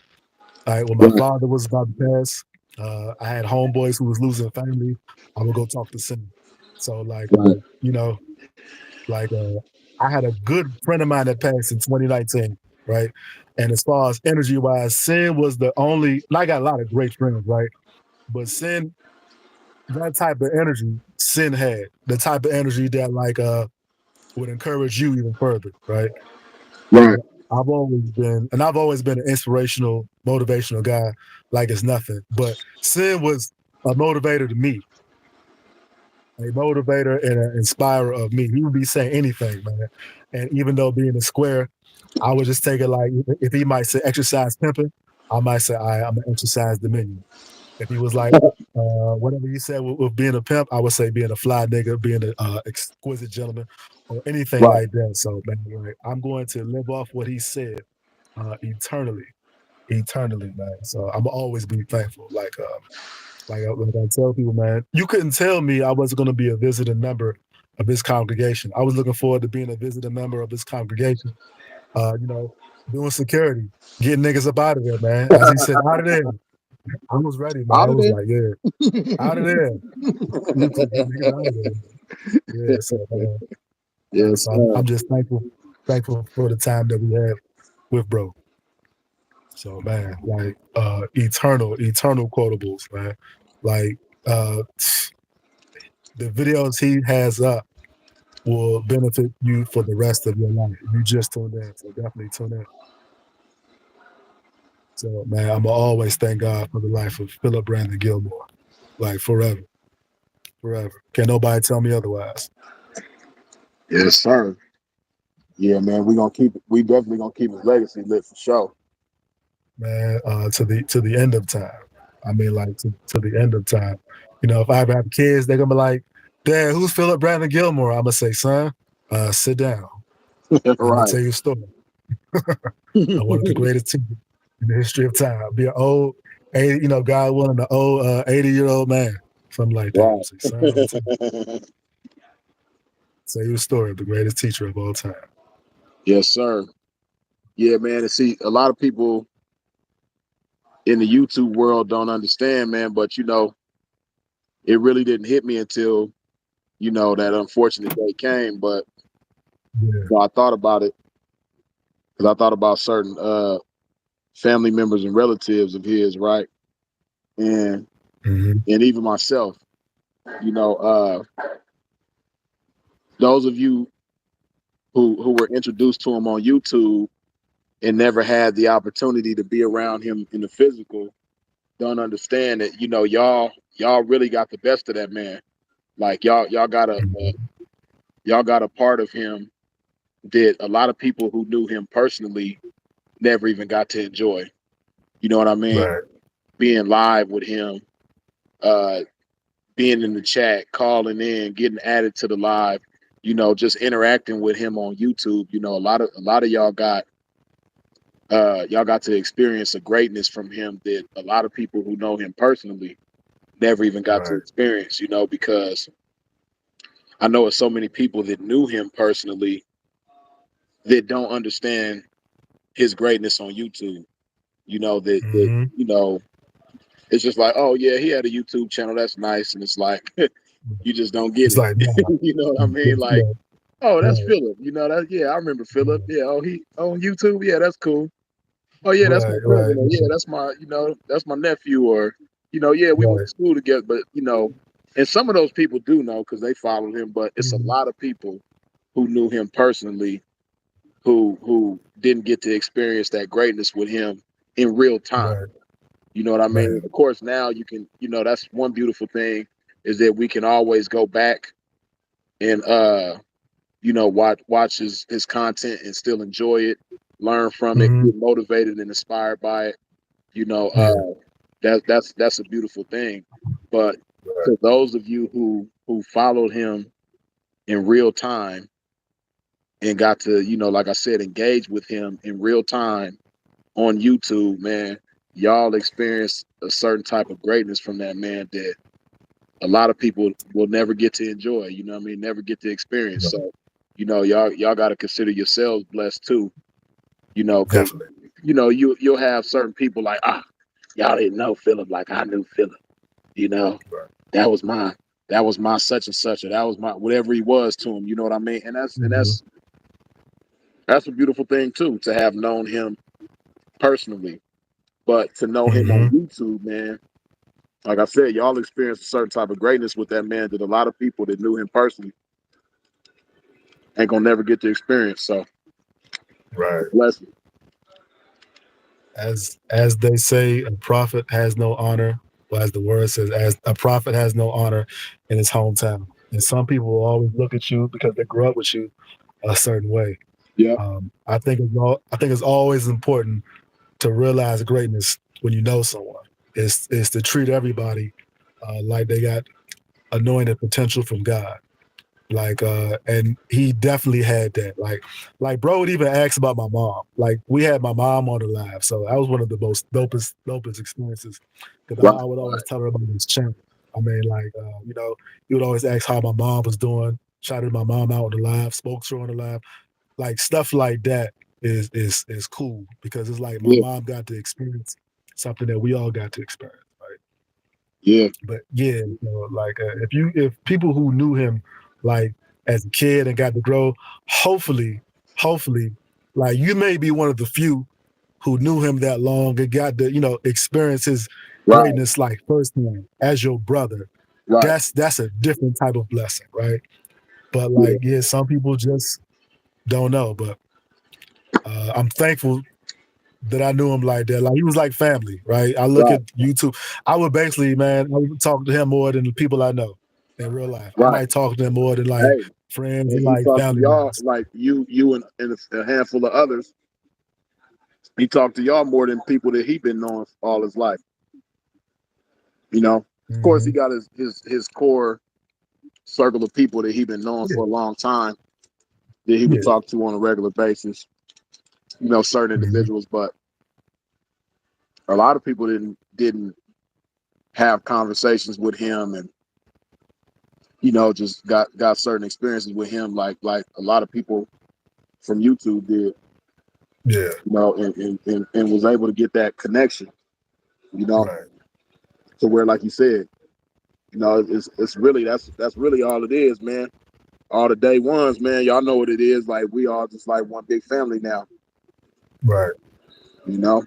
All right, when my Right. father was about to pass, I had homeboys who was losing family. I would go talk to Sin. So Right. like I had a good friend of mine that passed in 2019, right? And as far as energy wise, Sin was the only. And I got a lot of great friends, right? But Sin, that type of energy, Sin had the type of energy that would encourage you even further, right? Right. And I've always been an inspirational, motivational guy, like it's nothing. But Sin was a motivator to me, a motivator and an inspirer of me. He would be saying anything, man. And even though being a square, I would just take it like if he might say exercise pimping, I might say I'm an exercise dominion. If he was like whatever you said with being a pimp, I would say being a fly nigga, being an exquisite gentleman, or anything Right. like that. So man, like, I'm going to live off what he said eternally, eternally, man. So I'm always be thankful. Like I tell people, man, you couldn't tell me I wasn't going to be a visiting member of his congregation. I was looking forward to being a visiting member of his congregation. Doing security, getting niggas up out of there, man. As he said, out of there. I was ready, man. I Out of was there. like, yeah, out of there. You took the niggas out of there. Yeah, so Yes, so sir. I'm just thankful for the time that we had with bro. So man, like eternal quotables, man. Like the videos he has up will benefit you for the rest of your life. You just tuned in, so definitely tune in. So man, I'm always thank God for the life of Philip Brandon Gilmore, like forever, forever. Can't nobody tell me otherwise, Yes, sir. Yeah, man. We definitely gonna keep his legacy lit for sure. man. To the end of time. I mean, like to the end of time. If I ever have kids, they're gonna be like, "Dad, who's Philip Brandon Gilmore?" I'm gonna say, "Son, sit down. I'm gonna Right. tell you a story. I'm one of the greatest teachers in the history of time. Be an old, 80, God willing, an old 80-year-old man, something like that. I'm Right. saying, son, I'm tell you a story of the greatest teacher of all time. Yes, sir. Yeah, man. And see, a lot of people in the YouTube world don't understand, man. But it really didn't hit me until that unfortunate day came. But Yeah. I thought about it because I thought about certain family members and relatives of his, right? And Mm-hmm. even myself, you know, uh, those of you who were introduced to him on YouTube and never had the opportunity to be around him in the physical don't understand that y'all really got the best of that man. Like Mm-hmm. y'all got a part of him that a lot of people who knew him personally never even got to enjoy. You know what I mean? Right. Being live with him, uh, being in the chat, calling in, getting added to the live, just interacting with him on YouTube. A lot of y'all got to experience a greatness from him that a lot of people who know him personally never even got to Right. experience, because I know of so many people that knew him personally that don't understand his greatness on YouTube. That Mm-hmm. it's just like, oh yeah, he had a YouTube channel, that's nice, and it's like you just don't get It's it. like, nah. You know what I mean? Like, Yeah. oh, that's Right. Philip. I remember Philip. Yeah, oh, he on YouTube. Yeah, that's cool. Oh yeah, that's my Right. cousin. Right. Or, yeah, that's my nephew. Or, yeah, we went Right. to school together. But and some of those people do know because they followed him. But it's a Mm-hmm. lot of people who knew him personally who didn't get to experience that greatness with him in real time. Right. You know what I mean? Right. Of course, now you can. That's one beautiful thing is that we can always go back and watch his content and still enjoy it, learn from it, Mm-hmm. get motivated and inspired by it. You know, Yeah. that's a beautiful thing. But Right. to those of you who followed him in real time and got to, like I said, engage with him in real time on YouTube, man, y'all experienced a certain type of greatness from that man that a lot of people will never get to enjoy. You know what I mean? Never get to experience. So, you know, y'all got to consider yourselves blessed too. You know, because Definitely. you know you'll have certain people like y'all didn't know Philip like I knew Philip. You know, Right. that was my such and such, or that was my whatever he was to him. You know what I mean? And Mhm. that's a beautiful thing too to have known him personally, but to know him on Mhm. YouTube, man. Like I said, y'all experienced a certain type of greatness with that man that a lot of people that knew him personally ain't gonna never get to experience. So it's a Right. blessing. As they say, a prophet has no honor. Well, as the word says, as a prophet has no honor in his hometown. And some people will always look at you because they grew up with you a certain way. Yep. I think it's always important to realize greatness when you know someone. Is to treat everybody like they got anointed potential from God. And he definitely had that. Like bro would even ask about my mom. Like we had my mom on the live, so that was one of the most dopest experiences. Because Right. I would always tell her about this channel. I mean, he would always ask how my mom was doing, shouted my mom out on the live, spoke to her on the live, like stuff like that is cool because it's like my Yeah. mom got to experience something that we all got to experience, right? Yeah. But yeah, if people who knew him like as a kid and got to grow, hopefully, like you may be one of the few who knew him that long and got to experience his Right. greatness like firsthand as your brother. Right. That's a different type of blessing, right? But Yeah. like yeah, some people just don't know. But I'm thankful that I knew him like that. Like he was like family, right? I look Right. at YouTube. I would basically, man, I would talk to him more than the people I know in real life. I Right. might talk to him more than like Hey, friends and and he like talked to family y'all members. like you and a handful of others. He talked to y'all more than people that he been knowing all his life. You know, of course, he Mm-hmm. got his core circle of people that he been knowing Yeah, for a long time that he would yeah, talk to on a regular basis. You know, certain mm-hmm. individuals, but a lot of people didn't have conversations with him, and you know, just got certain experiences with him, like a lot of people from YouTube did. Yeah, You know, and was able to get that connection. You know, right, to where, like you said, you know, it's really that's really all it is, man. All the day ones, man. Y'all know what it is. Like we all just like one big family now. right. You know.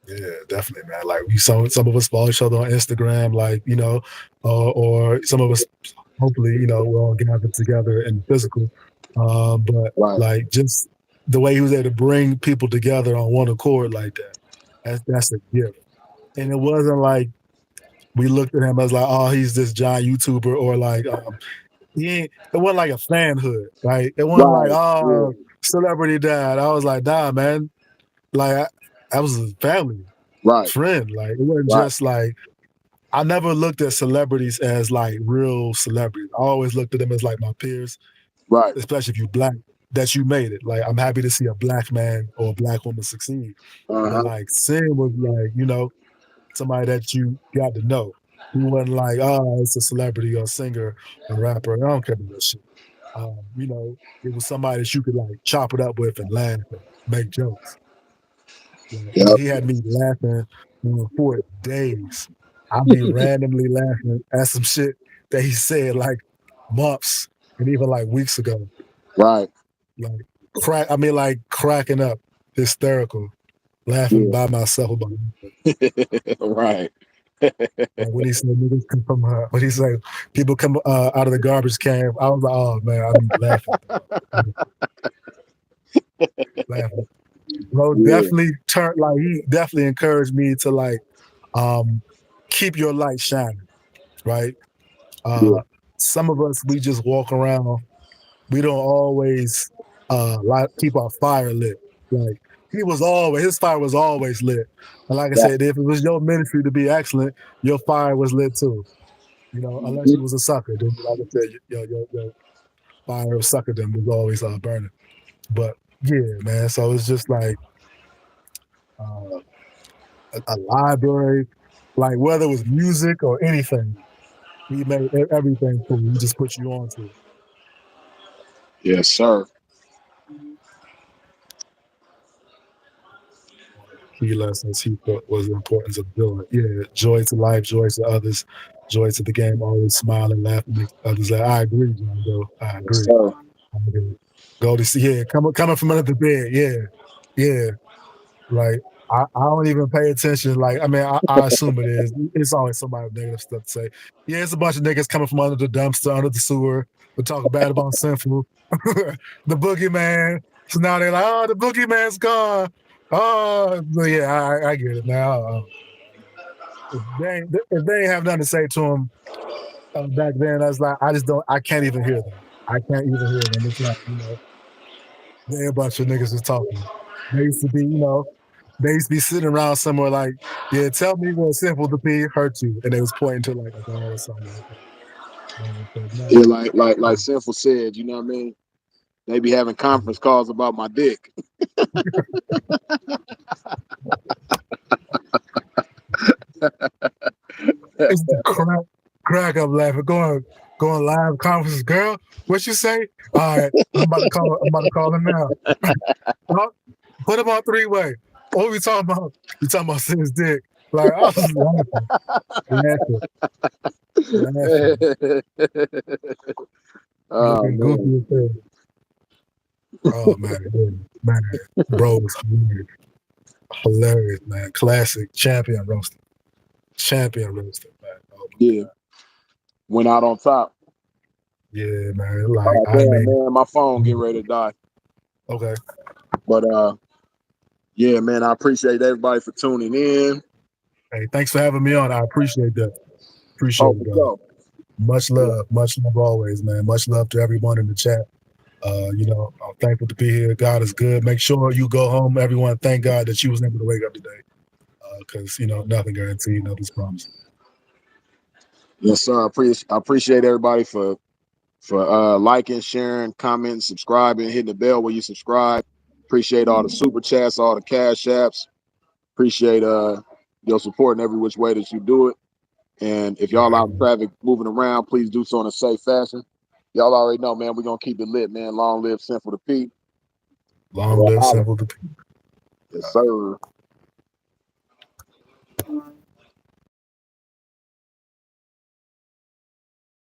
Yeah, definitely, man. Like we some of us follow each other on Instagram, like or some of us hopefully we're all gathered together in physical. But Right. like just the way he was able to bring people together on one accord like that, that's a gift. And it wasn't like we looked at him as like, oh, he's this giant YouTuber, or like it wasn't like a fanhood, right? It wasn't like, Right. Yeah. oh, celebrity died. I was like, nah, man. Like I was a family Right. friend. Like it wasn't Right. just like I never looked at celebrities as like real celebrities. I always looked at them as like my peers, Right. especially if you black, that you made it. Like I'm happy to see a black man or a black woman succeed. Uh But huh. like Sin was like, somebody that you got to know. He wasn't like, oh, it's a celebrity or singer or rapper. I don't care about that shit. It was somebody that you could like chop it up with and laugh and make jokes. Yep. He had me laughing for days. I'd be randomly laughing at some shit that he said like months and even like weeks ago. Right. Like like cracking up, hysterical, laughing Yeah. by myself about it. Right. And when he said niggas come from when he said people come out of the garbage can, I was like, oh man, I be laughing. Laughing. Bro Yeah. definitely turned like he definitely encouraged me to like um keep your light shining, right? Yeah. Uh, some of us we just walk around. We don't always keep our fire lit. Like his fire was always lit. And like I Right. said, if it was your ministry to be excellent, your fire was lit too. Unless Mhm. you was a sucker, then like I said, your fire of suckerdom was always burning. But yeah, man. So it's just like uh, a library, like whether it was music or anything. He made everything cool. He just put you on to it. Yes, sir. Key lessons he thought was the importance of joy. Yeah, joy to life, joy to others, joy to the game, always smiling, laughing, make others laugh. I agree, John Doe. I Yes, agree. sir. Go to see, yeah, coming from under the bed. Yeah, yeah. Like, I don't even pay attention. Like, I mean, I assume it is. It's always somebody with negative stuff to say. Yeah, it's a bunch of niggas coming from under the dumpster, under the sewer, but talking bad about Sinful. The boogeyman. So now they're like, oh, the boogeyman's gone. Oh, but yeah, I get it now. If they ain't have nothing to say to him back then, I was like, I can't even hear them. I can't even hear them. It's like, they a bunch of niggas just talking. They used to be, they used to be sitting around somewhere like, yeah, tell me what Simple to P hurt you. And they was pointing to like a dog or something like that. Yeah, like Sinful said, you know what I mean? They be having conference calls about my dick. It's the crack up laughing, going live conferences. Girl, what you say? All right, I'm about to call him now. Put him on 3-way. What we talking about? You talking about Sin's dick. Like, I was laughing. Looking goofy as hell. Oh man, bro was hilarious, man. Classic champion roaster, man. Oh, yeah, went out on top. Yeah, man. Like, man, my phone getting ready to die. Okay, but yeah, man, I appreciate everybody for tuning in. Hey, thanks for having me on. I appreciate that. Appreciate it, bro. Much love always, man. Much love to everyone in the chat. I'm thankful to be here. God is good. Make sure you go home, everyone. Thank God that you was able to wake up today, because nothing guaranteed, nothing's promised. Yes, sir. I appreciate everybody for liking, sharing, commenting, subscribing, hitting the bell when you subscribe. Appreciate all the super chats, all the cash apps. Appreciate your support in every which way that you do it. And if y'all out in traffic moving around, please do so in a safe fashion. Y'all already know, man, we're going to keep it lit, man. Long live Sinful to P. Long live Sinful to P. Yes, sir.